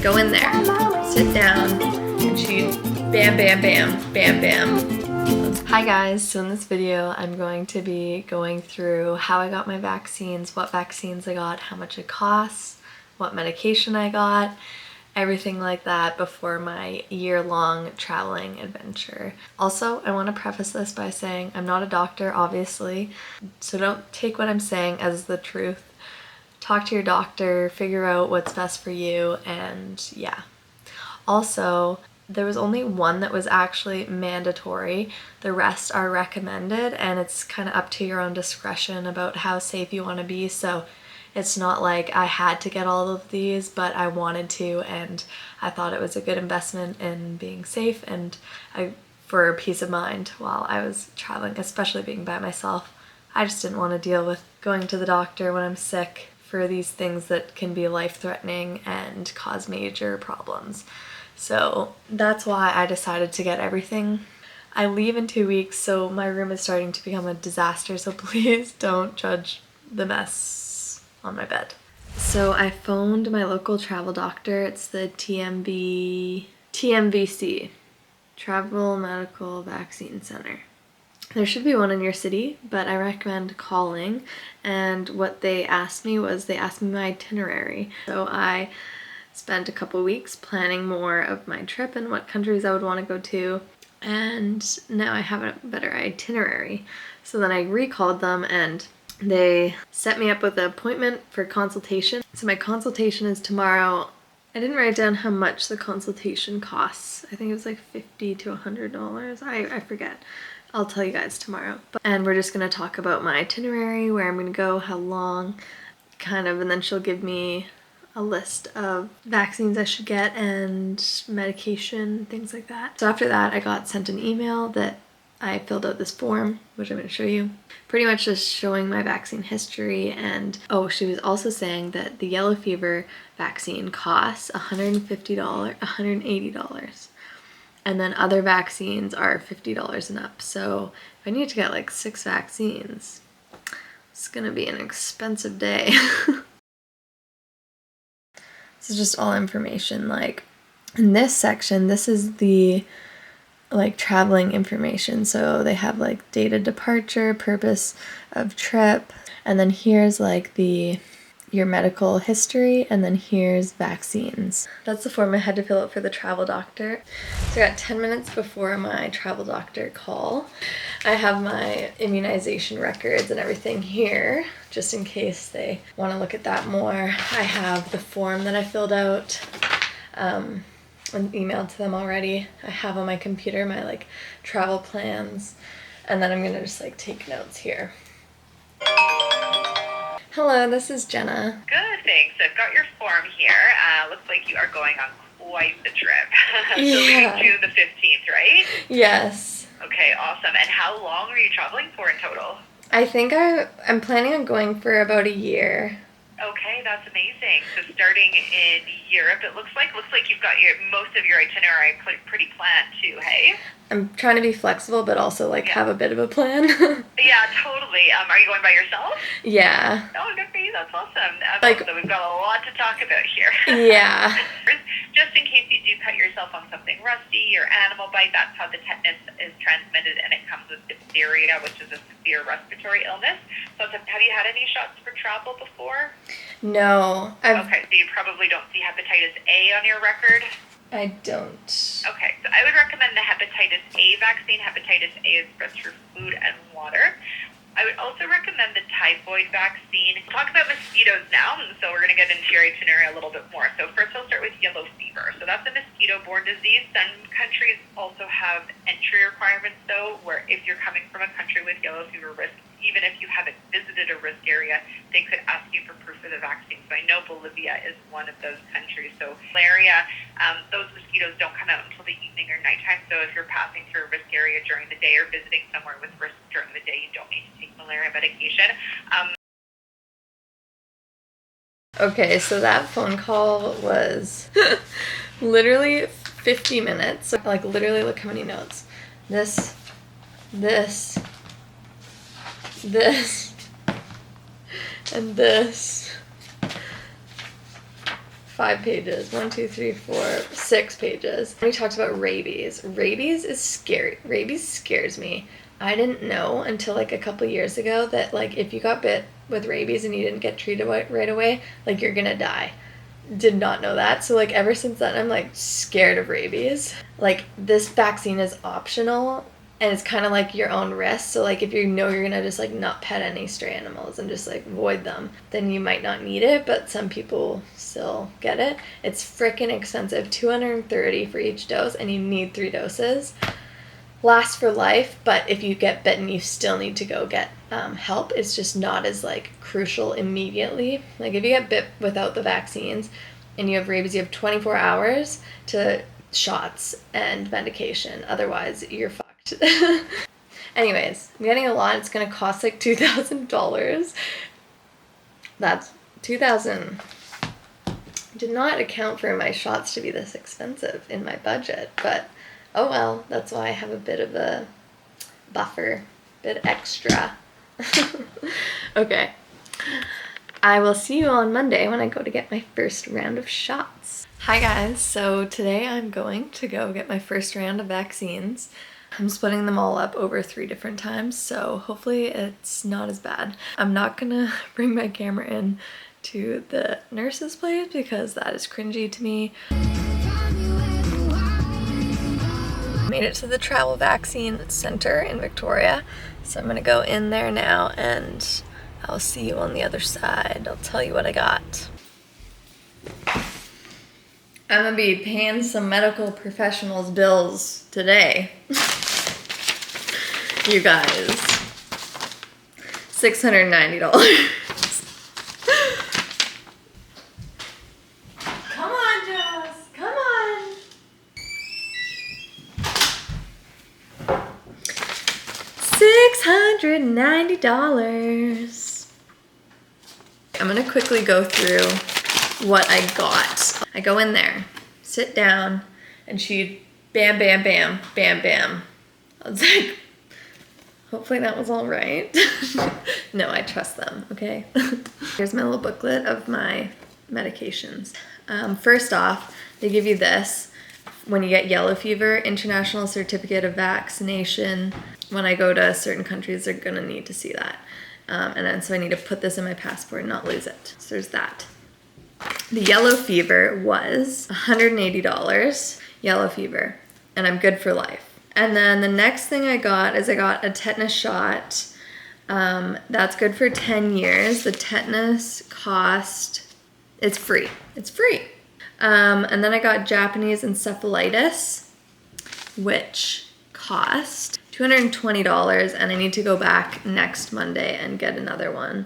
go in there, sit down, and she bam, bam, bam, bam, bam. Hi guys, so in this video I'm going to be going through how I got my vaccines, what vaccines I got, how much it costs, what medication I got, everything like that before my year-long traveling adventure. Also, I want to preface this by saying I'm not a doctor, obviously, so don't take what I'm saying as the truth. Talk to your doctor, figure out what's best for you, and yeah. Also, there was only one that was actually mandatory. The rest are recommended, and it's kind of up to your own discretion about how safe you want to be. So it's not like I had to get all of these, but I wanted to, and I thought it was a good investment in being safe and for peace of mind while I was traveling, especially being by myself. I just didn't want to deal with going to the doctor when I'm sick for these things that can be life-threatening and cause major problems. So that's why I decided to get everything. I leave in 2 weeks, so my room is starting to become a disaster, so please don't judge the mess on my bed. So I phoned my local travel doctor. It's the TMVC, Travel Medical Vaccine Center. There should be one in your city, but I recommend calling, and what they asked me was they asked me my itinerary. So I spent a couple weeks planning more of my trip and what countries I would want to go to, and now I have a better itinerary. So then I recalled them and they set me up with an appointment for consultation. So my consultation is tomorrow. I didn't write down how much the consultation costs. I think it was like $50 to $100. I forget. I'll tell you guys tomorrow. And we're just gonna talk about my itinerary, where I'm gonna go, how long, kind of, and then she'll give me a list of vaccines I should get and medication, things like that. So after that, I got sent an email that I filled out this form, which I'm gonna show you. Pretty much just showing my vaccine history, and oh, she was also saying that the yellow fever vaccine costs $150, $180. And then other vaccines are $50 and up. So if I need to get like 6 vaccines, it's gonna be an expensive day. This is just all information. Like in this section, this is the like traveling information. So they have like date of departure, purpose of trip, and then here's like your medical history, and then here's vaccines. That's the form I had to fill out for the travel doctor. So I got 10 minutes before my travel doctor call. I have my immunization records and everything here, just in case they want to look at that more. I have the form that I filled out and emailed to them already. I have on my computer my like travel plans, and then I'm gonna just like take notes here. Hello, this is Jenna. Good, thanks. I've got your form here. Looks like you are going on quite the trip. So Yeah. June the 15th, right? Yes. Okay, awesome. And how long are you traveling for in total? I think I'm planning on going for about a year. Okay, that's amazing. So starting in Europe, it looks like you've got most of your itinerary pretty planned too, hey? I'm trying to be flexible, but also like have a bit of a plan. Yeah, totally. Are you going by yourself? Yeah. Oh, good for you. That's awesome. Like, so we've got a lot to talk about here. Yeah. Just in case you do cut yourself on something rusty or animal bite, that's how the tetanus is transmitted, and it comes with diphtheria, which is a severe respiratory illness. So have you had any shots for travel before? No. Okay, so you probably don't see hepatitis A on your record? I don't. Okay, so I would recommend the hepatitis A vaccine. Hepatitis A is spread through food and water. I would also recommend the typhoid vaccine. We'll talk about mosquitoes now, so we're going to get into your itinerary a little bit more. So first I'll start with yellow fever. So that's a mosquito-borne disease. Some countries also have entry requirements, though, where if you're coming from a country with yellow fever risk, even if you haven't visited a risk area, they could ask you for proof of the vaccine. So I know Bolivia is one of those countries. So malaria, those mosquitoes don't come out until the evening or nighttime. So if you're passing through a risk area during the day or visiting somewhere with risk during the day, you don't need to take malaria medication. Okay, so that phone call was literally 50 minutes. Like literally, look how many notes. This, and this. 5 pages. 1, 2, 3, 4, 6 pages. We talked about rabies. Rabies is scary. Rabies scares me. I didn't know until like a couple years ago that like if you got bit with rabies and you didn't get treated right away, like you're gonna die. Did not know that. So like ever since then I'm like scared of rabies. Like this vaccine is optional and it's kind of like your own risk. So like if you know you're gonna just like not pet any stray animals and just like avoid them, then you might not need it, but some people still get it. It's freaking expensive. $230 for each dose and you need 3 doses. Lasts for life, but if you get bitten you still need to go get help. It's just not as like crucial immediately. Like if you get bit without the vaccines and you have rabies, you have 24 hours to shots and medication, otherwise you're fucked. Anyways, I'm getting a lot. It's gonna cost like $2,000. That's $2,000. Did not account for my shots to be this expensive in my budget, but oh well, that's why I have a bit of a buffer, bit extra. Okay. I will see you on Monday when I go to get my first round of shots. Hi guys, so today I'm going to go get my first round of vaccines. I'm splitting them all up over 3 different times, so hopefully it's not as bad. I'm not gonna bring my camera in to the nurse's place because that is cringy to me. Made it to the travel vaccine center in Victoria, so I'm gonna go in there now and I'll see you on the other side. I'll tell you what I got. I'm gonna be paying some medical professionals bills today. You guys, $690. Come on, Joss, come on. $690. I'm gonna quickly go through what I got. I go in there, sit down, and she bam, bam, bam, bam, bam. I was like, hopefully that was all right. No, I trust them, okay? Here's my little booklet of my medications. First off, they give you this when you get yellow fever, International Certificate of Vaccination. When I go to certain countries, they're gonna need to see that. And then so I need to put this in my passport and not lose it. So there's that. The yellow fever was $180, yellow fever, and I'm good for life. And then the next thing I got is I got a tetanus shot. That's good for 10 years. The tetanus cost, it's free. It's free. And then I got Japanese encephalitis, which cost $220, and I need to go back next Monday and get another one.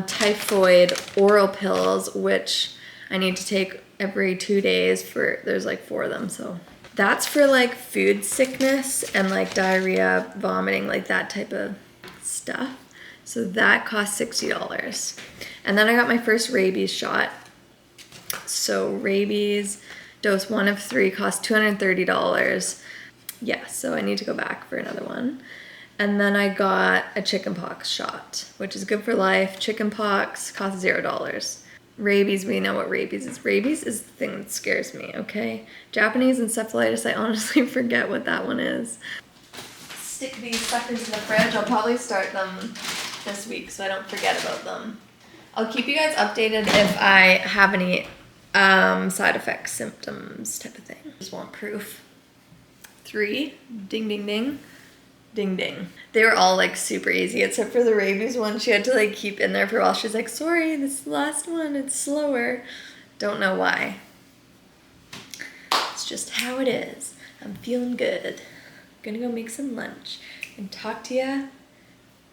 Typhoid oral pills, which I need to take every 2 days there's like 4 of them, so. That's for like food sickness and like diarrhea, vomiting, like that type of stuff. So that cost $60. And then I got my first rabies shot. So rabies, dose 1 of 3 cost $230. Yeah, so I need to go back for another one. And then I got a chickenpox shot, which is good for life. Chickenpox costs $0. Rabies, we know what rabies is. Rabies is the thing that scares me, okay? Japanese encephalitis, I honestly forget what that one is. Stick these suckers in the fridge. I'll probably start them this week so I don't forget about them. I'll keep you guys updated if I have any side effects, symptoms type of thing. Just want proof. 3, ding, ding, ding. Ding ding. They were all like super easy except for the rabies one. She had to like keep in there for a while. She's like, sorry, this is the last one. It's slower. Don't know why. It's just how it is. I'm feeling good. Gonna go make some lunch and talk to you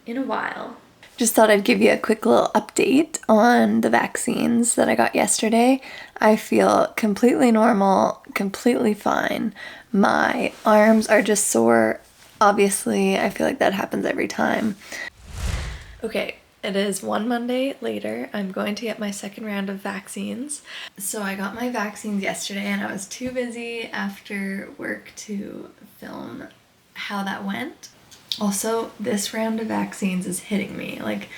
in a while. Just thought I'd give you a quick little update on the vaccines that I got yesterday. I feel completely normal, completely fine. My arms are just sore. Obviously, I feel like that happens every time. Okay, it is one Monday later. I'm going to get my second round of vaccines. So I got my vaccines yesterday and I was too busy after work to film how that went. Also, this round of vaccines is hitting me. Like,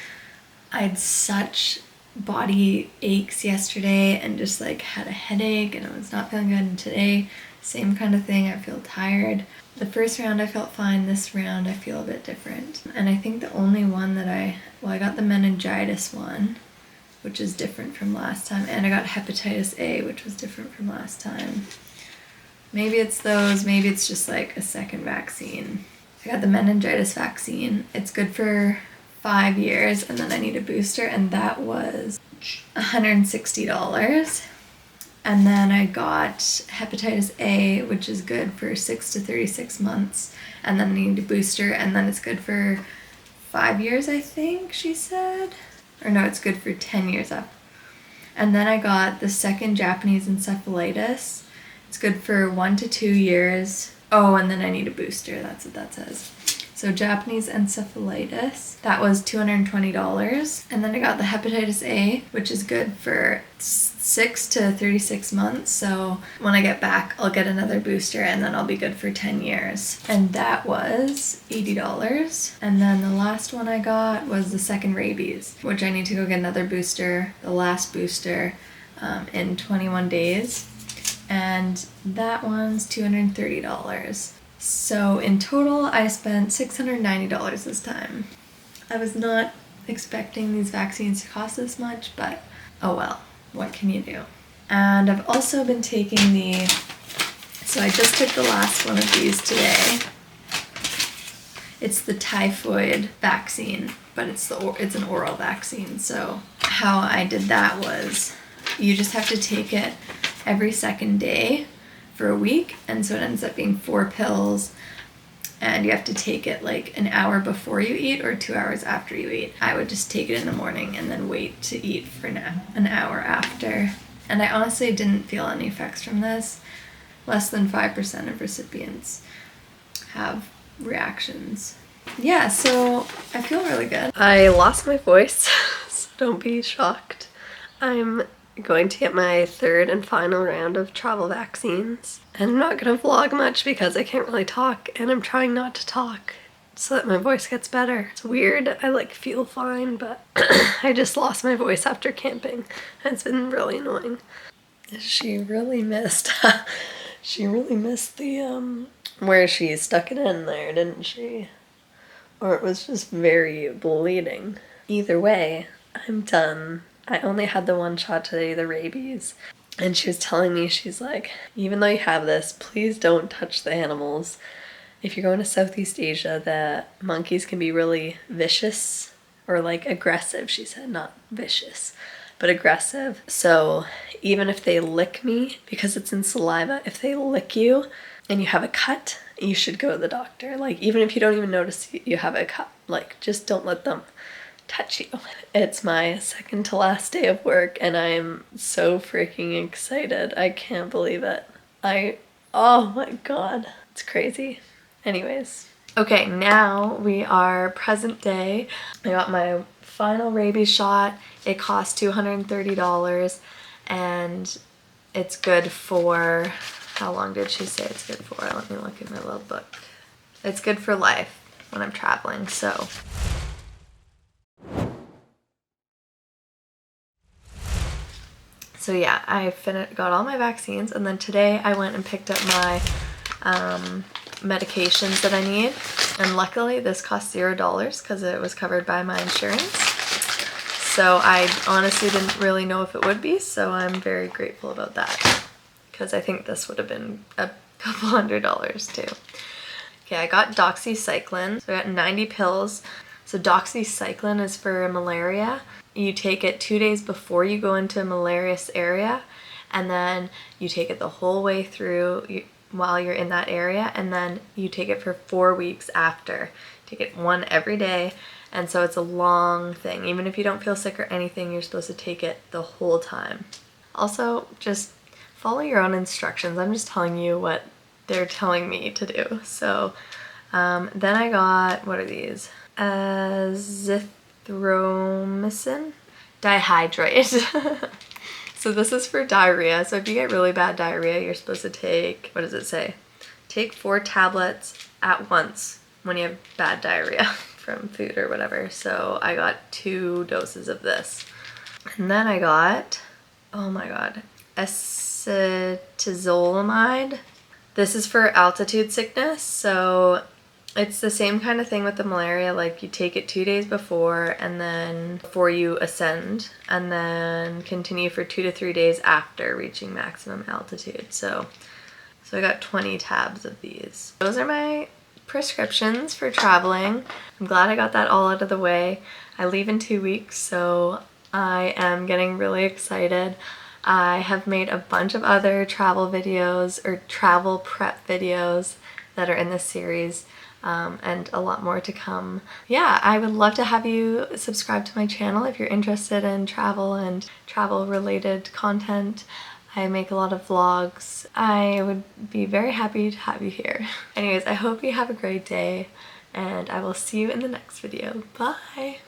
I had such body aches yesterday and just like had a headache and I was not feeling good, and today same kind of thing. I feel tired. The first round I felt fine, this round I feel a bit different. And I think the only one that I got the meningitis one, which is different from last time, and I got hepatitis A, which was different from last time. Maybe it's those, maybe it's just like a second vaccine. I got the meningitis vaccine. It's good for 5 years, and then I need a booster, and that was $160. And then I got hepatitis A, which is good for 6 to 36 months, and then I need a booster, and then it's good for 5 years, I think she said. Or no, it's good for 10 years up. And then I got the second Japanese encephalitis. It's good for 1 to 2 years. Oh, and then I need a booster, that's what that says. So Japanese encephalitis, that was $220. And then I got the hepatitis A, which is good for 6 to 36 months. So when I get back, I'll get another booster and then I'll be good for 10 years. And that was $80. And then the last one I got was the second rabies, which I need to go get another booster, the last booster, in 21 days. And that one's $230. So in total, I spent $690 this time. I was not expecting these vaccines to cost this much, but oh well, what can you do? And I've also been taking so I just took the last one of these today. It's the typhoid vaccine, but it's an oral vaccine. So how I did that was you just have to take it every second day for a week, and so it ends up being 4 pills, and you have to take it like an hour before you eat or 2 hours after you eat. I would just take it in the morning and then wait to eat for an hour after. And I honestly didn't feel any effects from this. Less than 5% of recipients have reactions. Yeah, so I feel really good. I lost my voice, so don't be shocked. I'm going to get my 3rd and final round of travel vaccines. And I'm not gonna vlog much because I can't really talk, and I'm trying not to talk so that my voice gets better. It's weird, I like feel fine, but I just lost my voice after camping, and it's been really annoying. She really missed the where she stuck it in there, didn't she? Or it was just very bleeding. Either way, I'm done. I only had the one shot today, the rabies. And she was telling me, she's like, even though you have this, please don't touch the animals. If you're going to Southeast Asia, the monkeys can be really vicious or like aggressive, she said, not vicious, but aggressive. So even if they lick me, because it's in saliva, if they lick you and you have a cut, you should go to the doctor. Like even if you don't even notice you have a cut, like just don't let them touch you. It's my second to last day of work and I'm so freaking excited. I can't believe it. Oh my god, it's crazy. Anyways. Okay, now we are present day. I got my final rabies shot. It cost $230 and it's good for, how long did she say it's good for? Let me look at my little book. It's good for life when I'm traveling, so. So yeah, I got all my vaccines, and then today I went and picked up my medications that I need, and luckily this cost $0 because it was covered by my insurance. So I honestly didn't really know if it would be, so I'm very grateful about that because I think this would have been a couple $100s too. Okay, I got doxycycline, so I got 90 pills. So doxycycline is for malaria. You take it 2 days before you go into a malarious area, and then you take it the whole way through while you're in that area, and then you take it for 4 weeks after. Take it one every day, and so it's a long thing. Even if you don't feel sick or anything, you're supposed to take it the whole time. Also, just follow your own instructions. I'm just telling you what they're telling me to do. So then I got, what are these? Azithromycin dihydrate. So this is for diarrhea. So if you get really bad diarrhea, you're supposed to take, what does it say? Take 4 tablets at once when you have bad diarrhea from food or whatever. So I got 2 doses of this. And then I got, oh my god, acetazolamide. This is for altitude sickness, so it's the same kind of thing with the malaria, like you take it 2 days before and then before you ascend, and then continue for 2 to 3 days after reaching maximum altitude. So I got 20 tabs of these. Those are my prescriptions for traveling. I'm glad I got that all out of the way. I leave in 2 weeks, so I am getting really excited. I have made a bunch of other travel videos or travel prep videos that are in this series, and a lot more to come. Yeah, I would love to have you subscribe to my channel if you're interested in travel and travel related content. I make a lot of vlogs. I would be very happy to have you here. Anyways, I hope you have a great day, and I will see you in the next video. Bye!